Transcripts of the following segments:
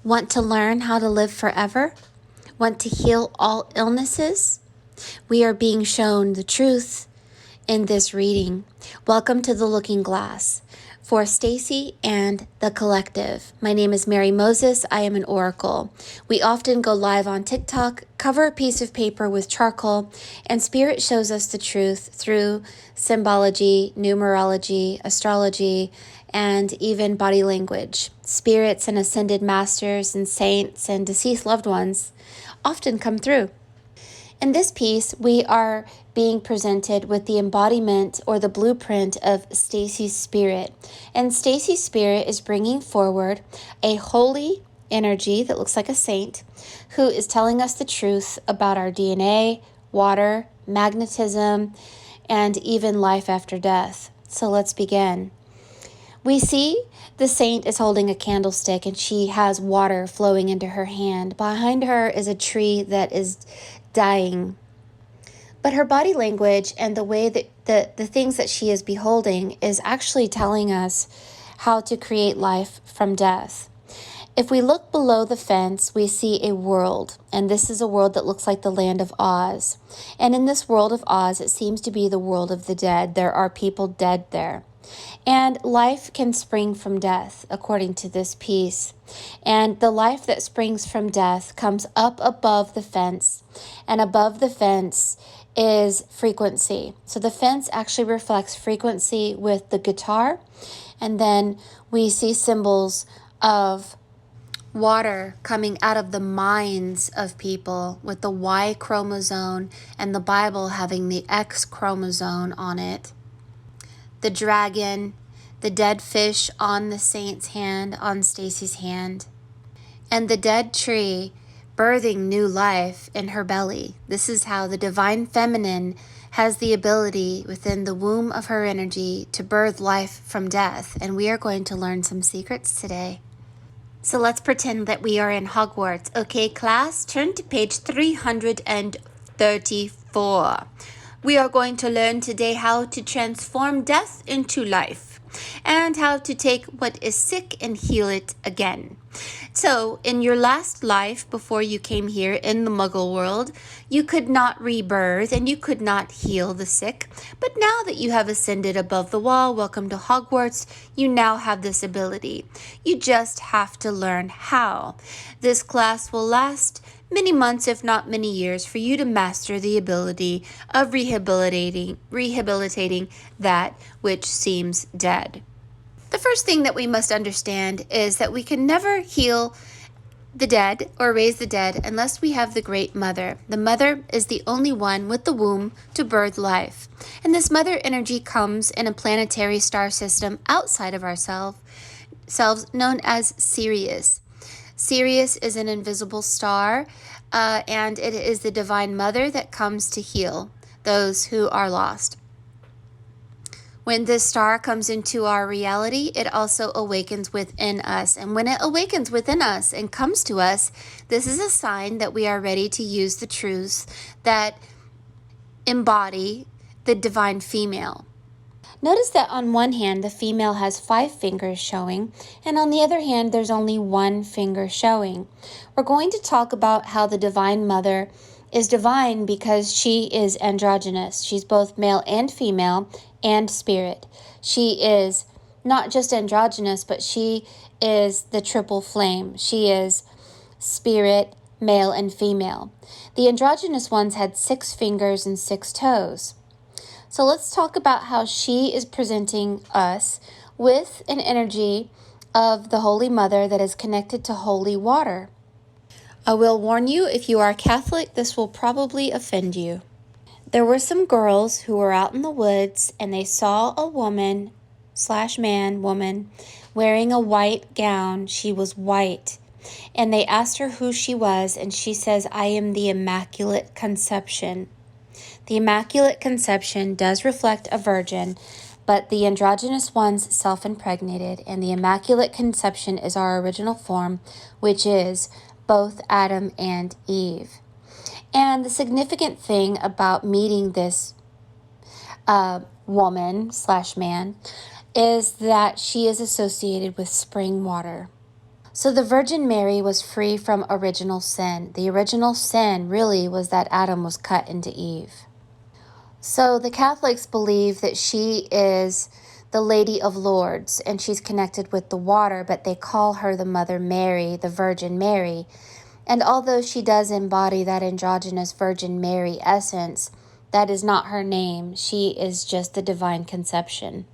Want to learn how to live forever? Want to heal all illnesses? We are being shown the truth in this reading. Welcome to the Looking Glass. For Stacy and the collective, my name is Mary Moses. I am an oracle. We often go live on TikTok, cover a piece of paper with charcoal, and Spirit shows us the truth through symbology, numerology, astrology, and even body language. Spirits and ascended masters and saints and deceased loved ones often come through. In this piece, we are being presented with the embodiment or the blueprint of Stacy's spirit. And Stacy's spirit is bringing forward a holy energy that looks like a saint who is telling us the truth about our DNA, water, magnetism, and even life after death. So let's begin. We see the saint is holding a candlestick and she has water flowing into her hand. Behind her is a tree that is dying. But her body language and the way that the things that she is beholding is actually telling us how to create life from death. If we look below the fence, we see a world, and this is a world that looks like the land of Oz. And in this world of Oz, it seems to be the world of the dead. There are people dead there. And life can spring from death, according to this piece. And the life that springs from death comes up above the fence, and above the fence is frequency. So the fence actually reflects frequency with the guitar, and then we see symbols of water coming out of the minds of people with the Y chromosome and the Bible having the X chromosome on it. The dragon, the dead fish on the saint's hand, on Stacy's hand, and the dead tree birthing new life in her belly. This is how the divine feminine has the ability within the womb of her energy to birth life from death. And we are going to learn some secrets today. So let's pretend that we are in Hogwarts. Okay, class, turn to page 334. We are going to learn today how to transform death into life and how to take what is sick and heal it again. So, in your last life before you came here in the Muggle world, you could not rebirth and you could not heal the sick. But now that you have ascended above the wall, welcome to Hogwarts, you now have this ability. You just have to learn how. This class will last many months, if not many years, for you to master the ability of rehabilitating that which seems dead. The first thing that we must understand is that we can never heal the dead or raise the dead unless we have the Great Mother. The Mother is the only one with the womb to birth life. And this Mother energy comes in a planetary star system outside of ourselves, known as Sirius. Sirius is an invisible star, and it is the Divine Mother that comes to heal those who are lost. When this star comes into our reality, it also awakens within us. And when it awakens within us and comes to us, this is a sign that we are ready to use the truths that embody the divine female. Notice that on one hand, the female has 5 fingers showing, and on the other hand, there's only 1 finger showing. We're going to talk about how the Divine Mother is divine because she is androgynous. She's both male and female and spirit. She is not just androgynous, but she is the triple flame. She is spirit, male, and female. The androgynous ones had 6 fingers and 6 toes. So let's talk about how she is presenting us with an energy of the Holy Mother that is connected to holy water. I will warn you, if you are Catholic, this will probably offend you. There were some girls who were out in the woods and they saw a woman wearing a white gown. She was white. And they asked her who she was, and she says, I am the Immaculate Conception. The Immaculate Conception does reflect a virgin, but the androgynous ones self-impregnated, and the Immaculate Conception is our original form, which is both Adam and Eve. And the significant thing about meeting this woman/man is that she is associated with spring water. So the Virgin Mary was free from original sin. The original sin really was that Adam was cut into Eve. So the Catholics believe that she is the Lady of Lourdes and she's connected with the water, but they call her the Mother Mary, the Virgin Mary. And although she does embody that androgynous Virgin Mary essence, that is not her name. She is just the divine conception.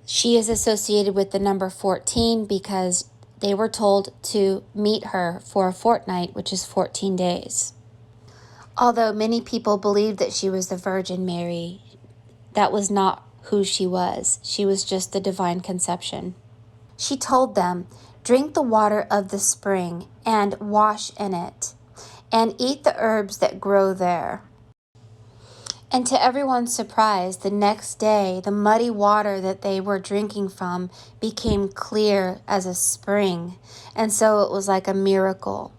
She is associated with the number 14 because they were told to meet her for a fortnight, which is 14 days. Although many people believed that she was the Virgin Mary, that was not who she was. She was just the divine conception. She told them, "Drink the water of the spring and wash in it, and eat the herbs that grow there." And to everyone's surprise, the next day, the muddy water that they were drinking from became clear as a spring. And so it was like a miracle.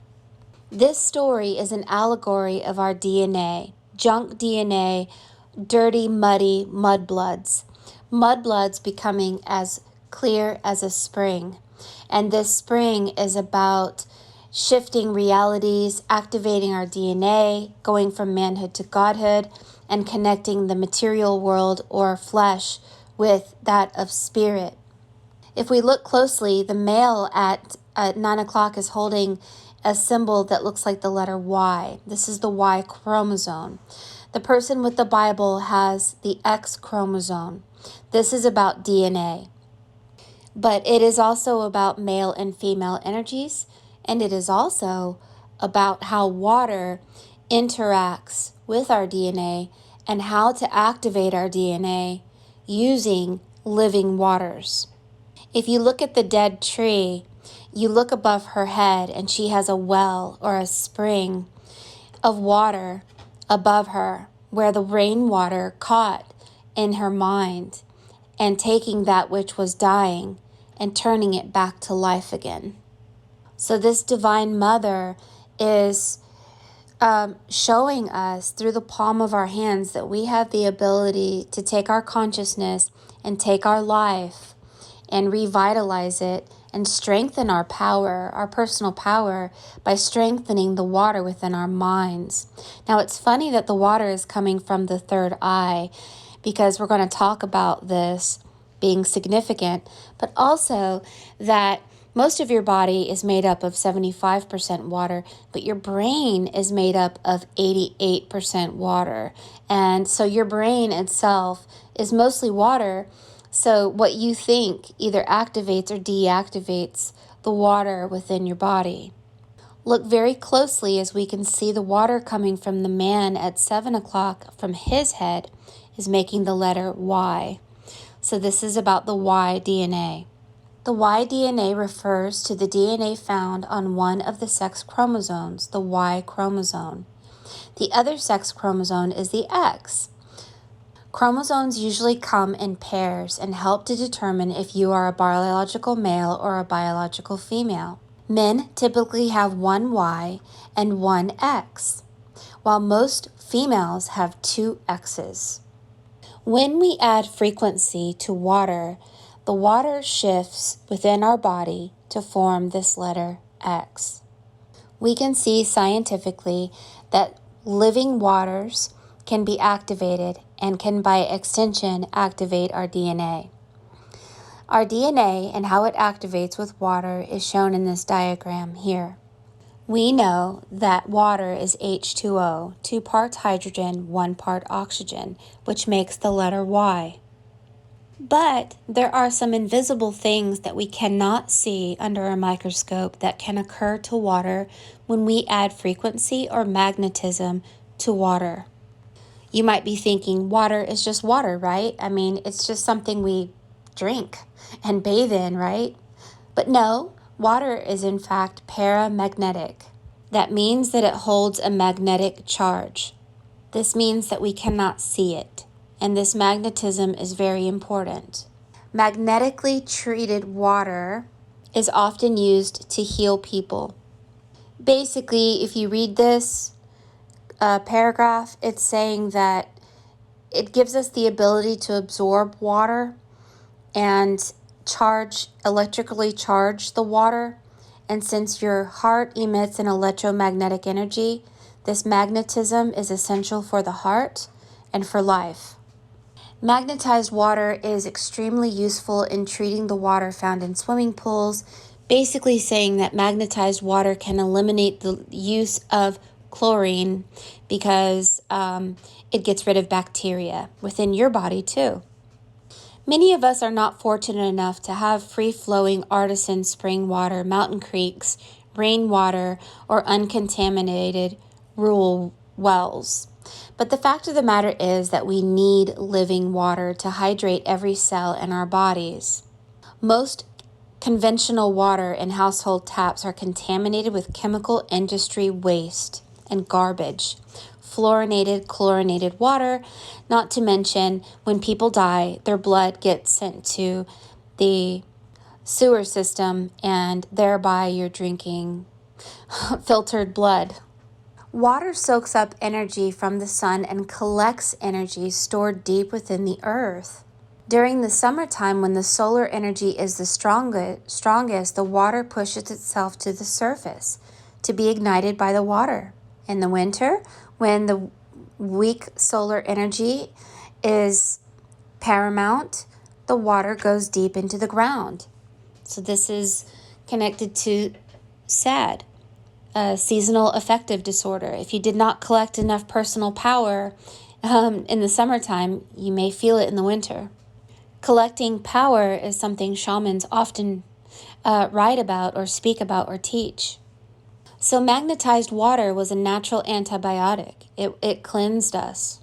This story is an allegory of our DNA, junk DNA, dirty, muddy mudbloods. Mudbloods becoming as clear as a spring. And this spring is about shifting realities, activating our DNA, going from manhood to godhood, and connecting the material world or flesh with that of spirit. If we look closely, the male at 9 o'clock is holding a symbol that looks like the letter Y. This is the Y chromosome. The person with the Bible has the X chromosome. This is about DNA. But it is also about male and female energies, and it is also about how water interacts with our DNA and how to activate our DNA using living waters. If you look at the dead tree, you look above her head and she has a well or a spring of water above her where the rainwater caught in her mind and taking that which was dying and turning it back to life again. So this Divine Mother is showing us through the palm of our hands that we have the ability to take our consciousness and take our life and revitalize it and strengthen our power, our personal power, by strengthening the water within our minds. Now, it's funny that the water is coming from the third eye because we're going to talk about this being significant, but also that most of your body is made up of 75% water, but your brain is made up of 88% water. And so your brain itself is mostly water. So what you think either activates or deactivates the water within your body. Look very closely as we can see the water coming from the man at 7 o'clock from his head is making the letter Y. So this is about the Y DNA. The Y DNA refers to the DNA found on one of the sex chromosomes, the Y chromosome. The other sex chromosome is the X. Chromosomes usually come in pairs and help to determine if you are a biological male or a biological female. Men typically have one Y and one X, while most females have two X's. When we add frequency to water, the water shifts within our body to form this letter X. We can see scientifically that living waters can be activated and can by extension activate our DNA. Our DNA and how it activates with water is shown in this diagram here. We know that water is H2O, 2 parts hydrogen, 1 part oxygen, which makes the letter Y. But there are some invisible things that we cannot see under a microscope that can occur to water when we add frequency or magnetism to water. You might be thinking water is just water, right? I mean, it's just something we drink and bathe in, right? But no, water is in fact paramagnetic. That means that it holds a magnetic charge. This means that we cannot see it. And this magnetism is very important. Magnetically treated water is often used to heal people. Basically, if you read this paragraph, it's saying that it gives us the ability to absorb water and electrically charge the water And since your heart emits an electromagnetic energy, this magnetism is essential for the heart and for life. Magnetized water is extremely useful in treating the water found in swimming pools, basically saying that magnetized water can eliminate the use of chlorine because it gets rid of bacteria within your body too. Many of us are not fortunate enough to have free-flowing artisan spring water, mountain creeks, rainwater, or uncontaminated rural wells. But the fact of the matter is that we need living water to hydrate every cell in our bodies. Most conventional water in household taps are contaminated with chemical industry waste and garbage. Fluorinated, chlorinated water, not to mention when people die, their blood gets sent to the sewer system and thereby you're drinking filtered blood. Water soaks up energy from the sun and collects energy stored deep within the earth. During the summertime, when the solar energy is the strongest, the water pushes itself to the surface to be ignited by the water. In the winter, when the weak solar energy is paramount, the water goes deep into the ground. So this is connected to SAD, seasonal affective disorder. If you did not collect enough personal power in the summertime, you may feel it in the winter. Collecting power is something shamans often write about or speak about or teach. So magnetized water was a natural antibiotic. It cleansed us.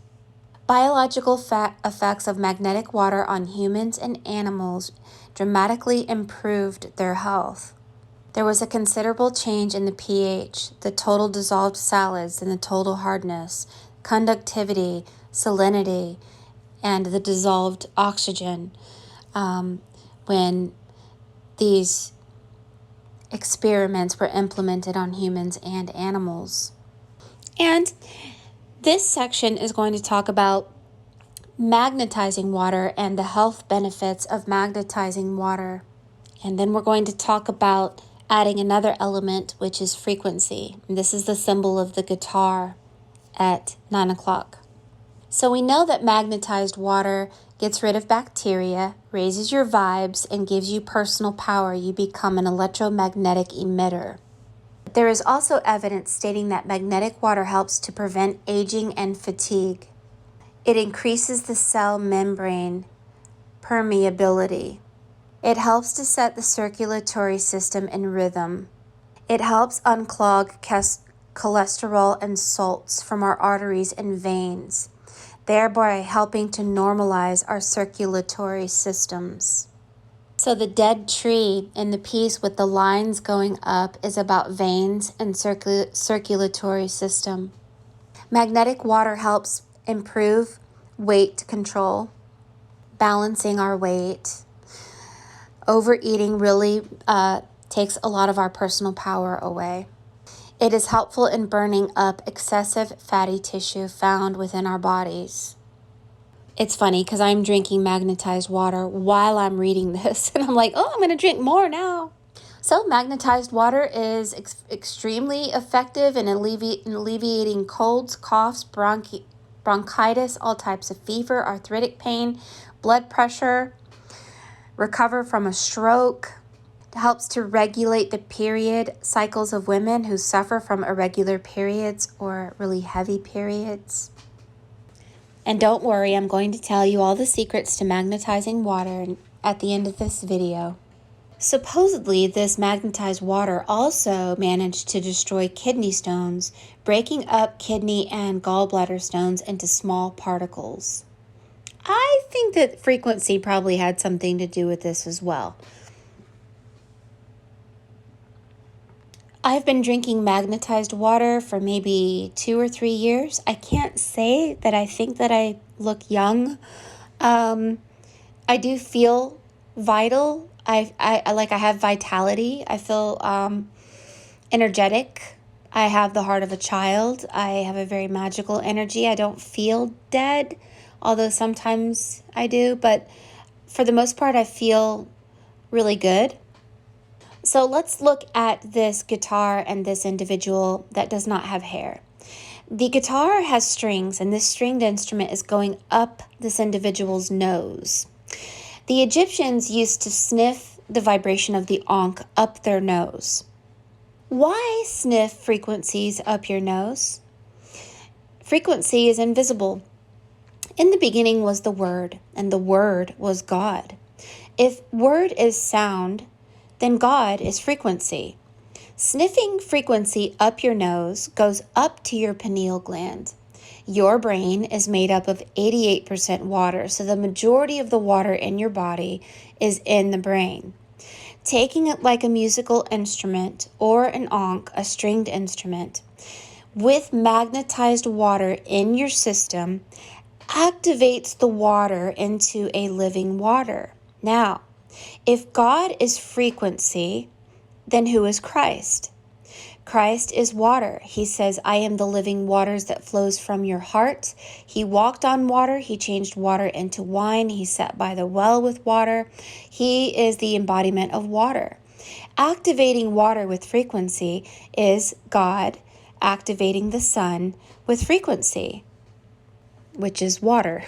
Biological effects of magnetic water on humans and animals dramatically improved their health. There was a considerable change in the pH, the total dissolved solids and the total hardness, conductivity, salinity, and the dissolved oxygen when these experiments were implemented on humans and animals. And this section is going to talk about magnetizing water and the health benefits of magnetizing water. And then we're going to talk about adding another element, which is frequency. And this is the symbol of the guitar at 9 o'clock. So we know that magnetized water gets rid of bacteria, raises your vibes, and gives you personal power. You become an electromagnetic emitter. There is also evidence stating that magnetic water helps to prevent aging and fatigue. It increases the cell membrane permeability. It helps to set the circulatory system in rhythm. It helps unclog cholesterol and salts from our arteries and veins, thereby helping to normalize our circulatory systems. So the dead tree in the piece with the lines going up is about veins and circulatory system. Magnetic water helps improve weight control, balancing our weight. Overeating really takes a lot of our personal power away. It is helpful in burning up excessive fatty tissue found within our bodies. It's funny because I'm drinking magnetized water while I'm reading this, and I'm like, oh, I'm going to drink more now. So magnetized water is extremely effective in alleviating colds, coughs, bronchitis, all types of fever, arthritic pain, blood pressure, recover from a stroke. It helps to regulate the period cycles of women who suffer from irregular periods or really heavy periods. And don't worry, I'm going to tell you all the secrets to magnetizing water at the end of this video. Supposedly, this magnetized water also managed to destroy kidney stones, breaking up kidney and gallbladder stones into small particles. I think that frequency probably had something to do with this as well. I've been drinking magnetized water for maybe 2 or 3 years. I can't say that I think that I look young. I do feel vital. I have vitality. I feel energetic. I have the heart of a child. I have a very magical energy. I don't feel dead, although sometimes I do. But for the most part, I feel really good. So let's look at this guitar and this individual that does not have hair. The guitar has strings, and this stringed instrument is going up this individual's nose. The Egyptians used to sniff the vibration of the ankh up their nose. Why sniff frequencies up your nose? Frequency is invisible. In the beginning was the Word, and the Word was God. If Word is sound, then God is frequency. Sniffing frequency up your nose goes up to your pineal gland. Your brain is made up of 88% water, so the majority of the water in your body is in the brain. Taking it like a musical instrument or an ankh, a stringed instrument, with magnetized water in your system, activates the water into a living water. Now, if God is frequency, then who is Christ? Christ is water. He says, I am the living waters that flows from your heart. He walked on water. He changed water into wine. He sat by the well with water. He is the embodiment of water. Activating water with frequency is God activating the sun with frequency, which is water.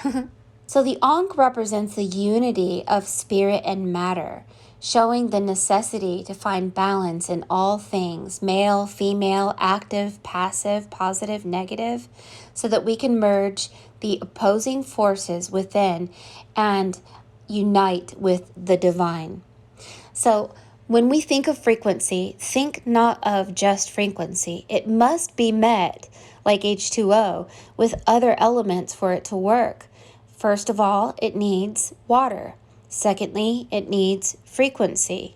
So the ankh represents the unity of spirit and matter, showing the necessity to find balance in all things, male, female, active, passive, positive, negative, so that we can merge the opposing forces within and unite with the divine. So when we think of frequency, think not of just frequency. It must be met, like H2O, with other elements for it to work. First of all, it needs water. Secondly, it needs frequency.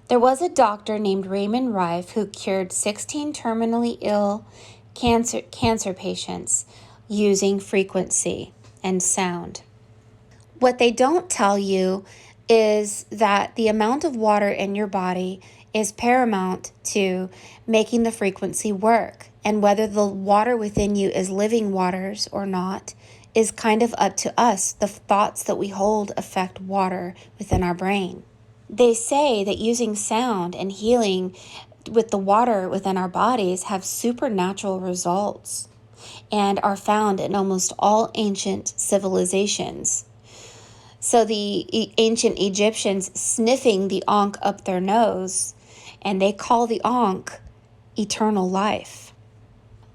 There was a doctor named Raymond Rife who cured 16 terminally ill cancer patients using frequency and sound. What they don't tell you is that the amount of water in your body is paramount to making the frequency work, and whether the water within you is living waters or not is kind of up to us. The thoughts that we hold affect water within our brain. They say that using sound and healing with the water within our bodies have supernatural results and are found in almost all ancient civilizations. So the ancient Egyptians sniffing the ankh up their nose, and they call the ankh eternal life.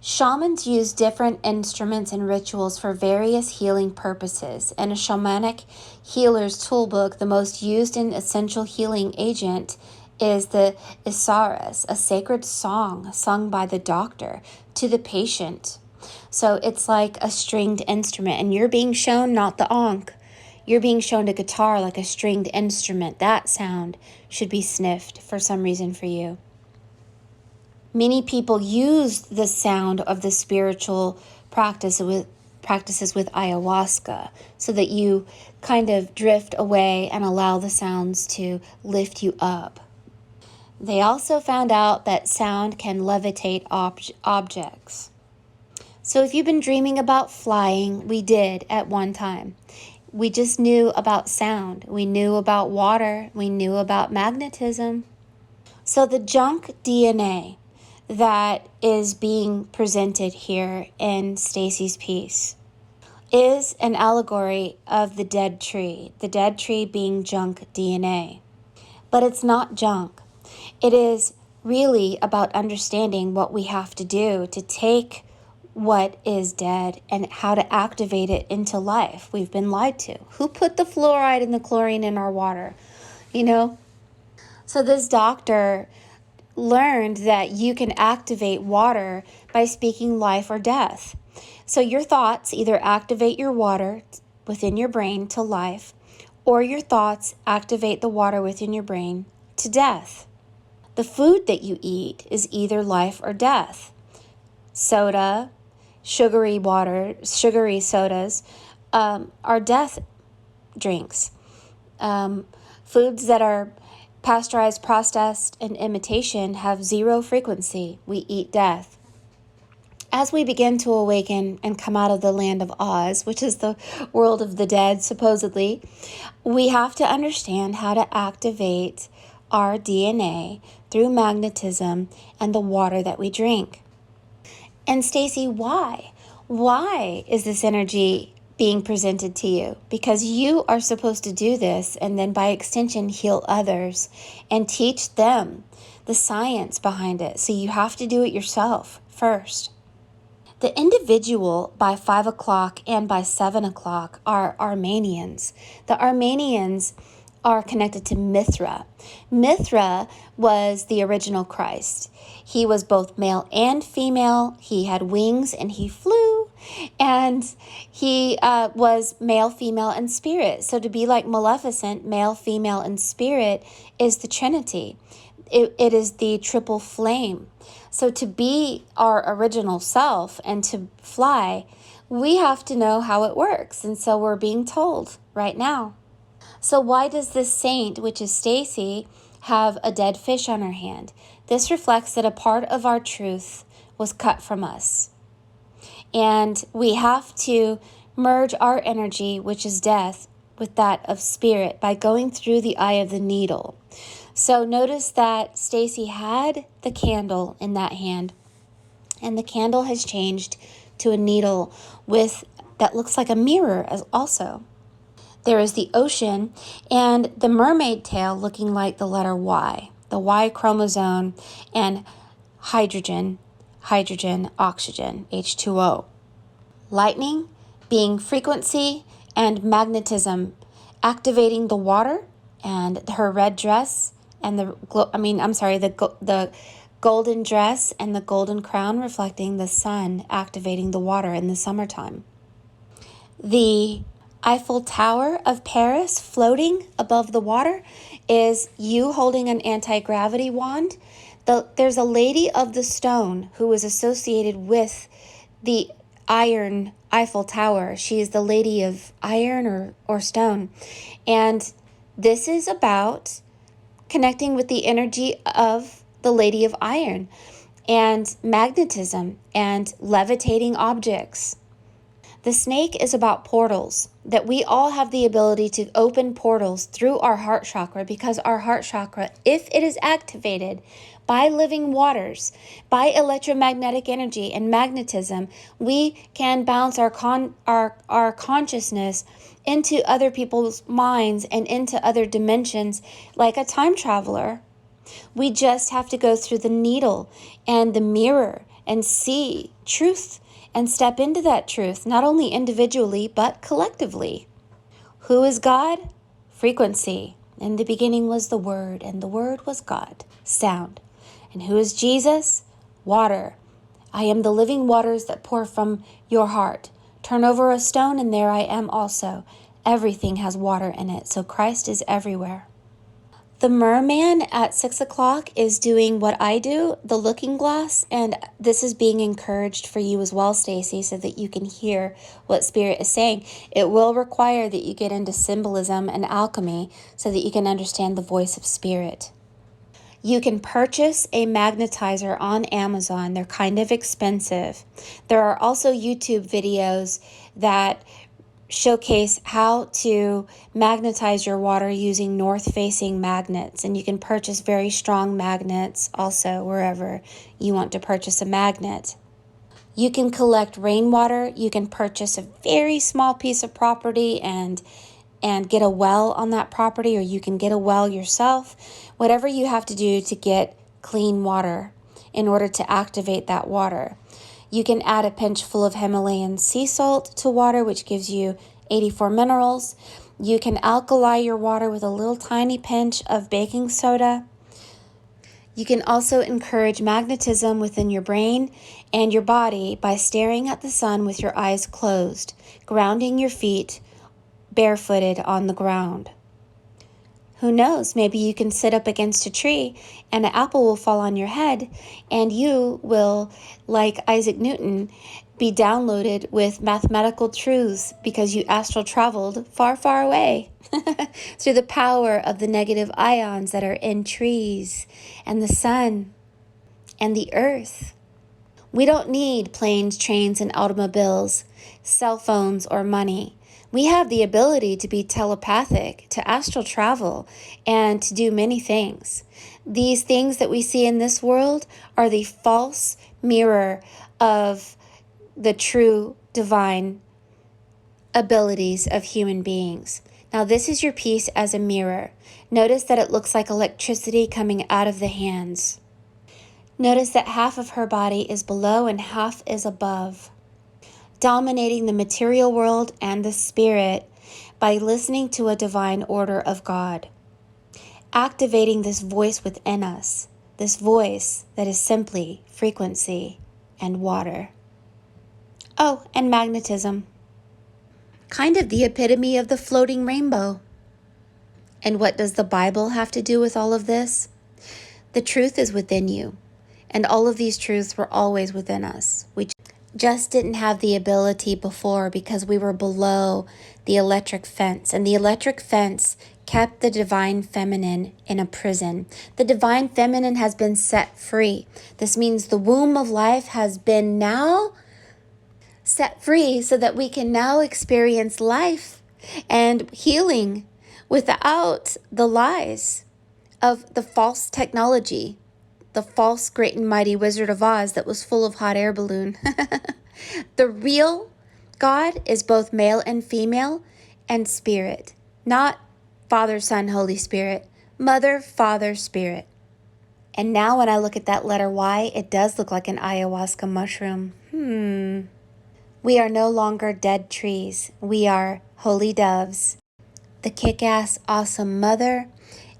Shamans use different instruments and rituals for various healing purposes. In a shamanic healer's toolbook, the most used and essential healing agent is the isaras, a sacred song sung by the doctor to the patient. So it's like a stringed instrument, and you're being shown not the ankh. You're being shown a guitar like a stringed instrument. That sound should be sniffed for some reason for you. Many people use the sound of the spiritual practices with ayahuasca so that you kind of drift away and allow the sounds to lift you up. They also found out that sound can levitate objects. So if you've been dreaming about flying, we did at one time. We just knew about sound. We knew about water. We knew about magnetism. So the junk DNA that is being presented here in Stacy's piece is an allegory of the dead tree being junk DNA. But it's not junk. It is really about understanding what we have to do to take what is dead and how to activate it into life. We've been lied to. Who put the fluoride and the chlorine in our water? So this doctor learned that you can activate water by speaking life or death. So your thoughts either activate your water within your brain to life, or your thoughts activate the water within your brain to death. The food that you eat is either life or death. Soda, sugary sodas are death drinks. Foods that are pasteurized, processed, and imitation have zero frequency. We eat death. As we begin to awaken and come out of the land of Oz, which is the world of the dead, supposedly, we have to understand how to activate our DNA through magnetism and the water that we drink. And Stacy, why? Why is this energy being presented to you? Because you are supposed to do this and then by extension heal others and teach them the science behind it. So you have to do it yourself first. The individual by 5 o'clock and by 7 o'clock are Armenians. The Armenians are connected to Mithra. Mithra was the original Christ. He was both male and female. He had wings and he flew. And he was male, female, and spirit. So to be like Maleficent, male, female, and spirit is the Trinity. It is the triple flame. So to be our original self and to fly, we have to know how it works. And so we're being told right now. So why does this saint, which is Stacy, have a dead fish on her hand? This reflects that a part of our truth was cut from us. And we have to merge our energy, which is death, with that of spirit by going through the eye of the needle. So notice that Stacy had the candle in that hand, and the candle has changed to a needle that looks like a mirror also. There is the ocean and the mermaid tail looking like the letter Y, the Y chromosome, and hydrogen, oxygen, H2O. Lightning being frequency and magnetism, activating the water and her red dress and the golden dress and the golden crown reflecting the sun activating the water in the summertime. The Eiffel Tower of Paris floating above the water is you holding an anti-gravity wand. There's a lady of the stone who is associated with the iron Eiffel Tower. She is the lady of iron or stone. And this is about connecting with the energy of the lady of iron and magnetism and levitating objects. The snake is about portals, that we all have the ability to open portals through our heart chakra, because our heart chakra, if it is activated by living waters, by electromagnetic energy and magnetism, we can bounce our consciousness into other people's minds and into other dimensions like a time traveler. We just have to go through the needle and the mirror and see truth and step into that truth, not only individually, but collectively. Who is God? Frequency. In the beginning was the Word, and the Word was God. Sound. And who is Jesus? Water. I am the living waters that pour from your heart. Turn over a stone, and there I am also. Everything has water in it, so Christ is everywhere. The merman at 6 o'clock is doing what I do, the looking glass, and this is being encouraged for you as well, Stacy, so that you can hear what Spirit is saying. It will require that you get into symbolism and alchemy so that you can understand the voice of Spirit. You can purchase a magnetizer on Amazon. They're kind of expensive. There are also YouTube videos that showcase how to magnetize your water using north-facing magnets, and you can purchase very strong magnets also wherever you want to purchase a magnet. You can collect rainwater. You can purchase a very small piece of property and get a well on that property, or you can get a well yourself. Whatever you have to do to get clean water in order to activate that water. You can add a pinch full of Himalayan sea salt to water, which gives you 84 minerals. You can alkali your water with a little tiny pinch of baking soda. You can also encourage magnetism within your brain and your body by staring at the sun with your eyes closed, grounding your feet barefooted on the ground. Who knows, maybe you can sit up against a tree and an apple will fall on your head and you will, like Isaac Newton, be downloaded with mathematical truths because you astral traveled far, far away through the power of the negative ions that are in trees and the sun and the earth. We don't need planes, trains, and automobiles, cell phones, or money. We have the ability to be telepathic, to astral travel, and to do many things. These things that we see in this world are the false mirror of the true divine abilities of human beings. Now, this is your piece as a mirror. Notice that it looks like electricity coming out of the hands. Notice that half of her body is below and half is above, dominating the material world and the spirit by listening to a divine order of God, activating this voice within us, this voice that is simply frequency and water. Oh, and magnetism. Kind of the epitome of the floating rainbow. And what does the Bible have to do with all of this? The truth is within you, and all of these truths were always within us. We just didn't have the ability before because we were below the electric fence, and the electric fence kept the divine feminine in a prison. The divine feminine has been set free. This means the womb of life has been now set free so that we can now experience life and healing without the lies of the false technology, the false great and mighty Wizard of Oz that was full of hot air balloon. The real God is both male and female and spirit, not Father, Son, Holy Spirit, Mother, Father, Spirit. And now when I look at that letter Y, it does look like an ayahuasca mushroom. We are no longer dead trees. We are holy doves, the kick-ass awesome mother,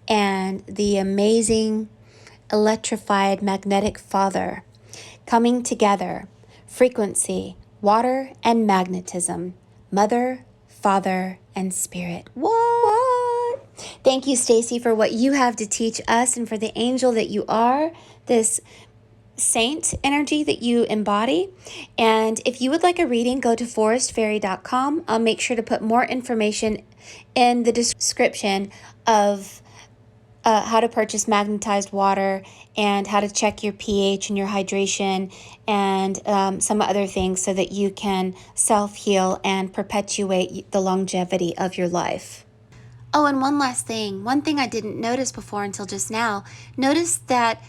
and the amazing electrified magnetic father coming together. Frequency, water, and magnetism. Mother, father, and spirit. What? Thank you, Stacy, for what you have to teach us and for the angel that you are, this saint energy that you embody. And if you would like a reading, go to forestfairy.com. I'll make sure to put more information in the description of how to purchase magnetized water and how to check your pH and your hydration and some other things so that you can self-heal and perpetuate the longevity of your life. Oh, and one last thing. One thing I didn't notice before until just now. Notice that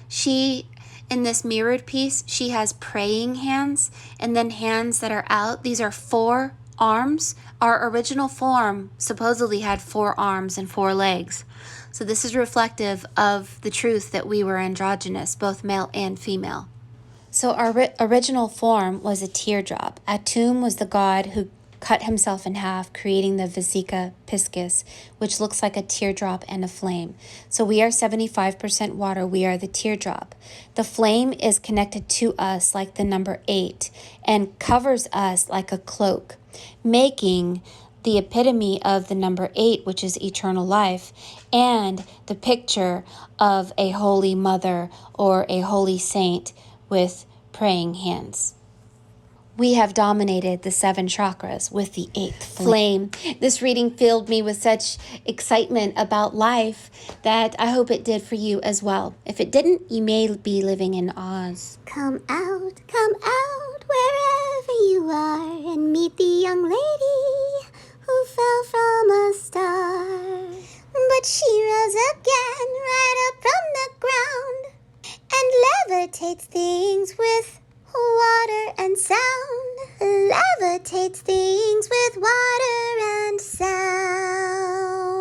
in this mirrored piece, she has praying hands and then hands that are out. These are 4 arms. Our original form supposedly had 4 arms and 4 legs. So this is reflective of the truth that we were androgynous, both male and female. So our original form was a teardrop. Atum was the god who cut himself in half, creating the Visica Piscis, which looks like a teardrop and a flame. So we are 75% water. We are the teardrop. The flame is connected to us like the number 8 and covers us like a cloak, making the epitome of the number 8, which is eternal life, and the picture of a holy mother or a holy saint with praying hands. We have dominated the 7 chakras with the 8th flame. This reading filled me with such excitement about life that I hope it did for you as well. If it didn't, you may be living in Oz. Come out, wherever you are, and meet the young lady who fell from a star. But she rose again right up from the ground and levitates things with water and sound. Levitates things with water and sound.